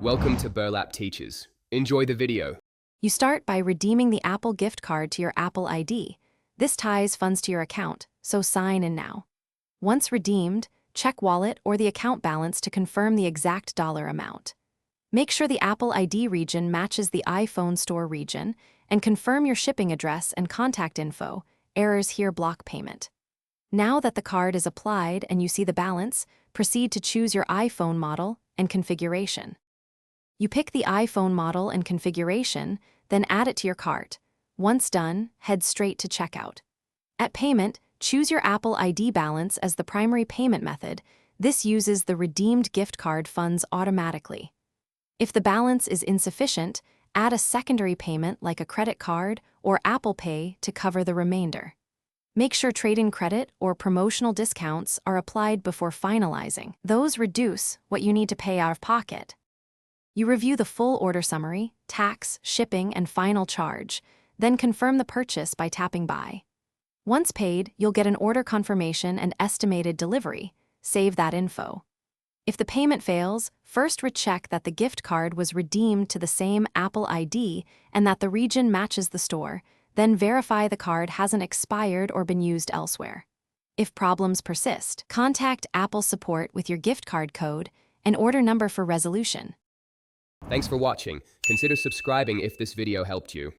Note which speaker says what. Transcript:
Speaker 1: Welcome to Burlap Teachers. Enjoy the video.
Speaker 2: You start by redeeming the Apple gift card to your Apple ID. This ties funds to your account, so sign in now. Once redeemed, check wallet or the account balance to confirm the exact dollar amount. Make sure the Apple ID region matches the iPhone store region, and confirm your shipping address and contact info. Errors here block payment. Now that the card is applied and you see the balance, proceed to choose your iPhone model and configuration. You pick the iPhone model and configuration, then add it to your cart. Once done, head straight to checkout. At payment, choose your Apple ID balance as the primary payment method. This uses the redeemed gift card funds automatically. If the balance is insufficient, add a secondary payment like a credit card or Apple Pay to cover the remainder. Make sure trade-in credit or promotional discounts are applied before finalizing. Those reduce what you need to pay out of pocket. You review the full order summary, tax, shipping, and final charge, then confirm the purchase by tapping Buy. Once paid, you'll get an order confirmation and estimated delivery. Save that info. If the payment fails, first recheck that the gift card was redeemed to the same Apple ID and that the region matches the store, then verify the card hasn't expired or been used elsewhere. If problems persist, contact Apple support with your gift card code and order number for resolution.
Speaker 1: Thanks for watching. Consider subscribing if this video helped you.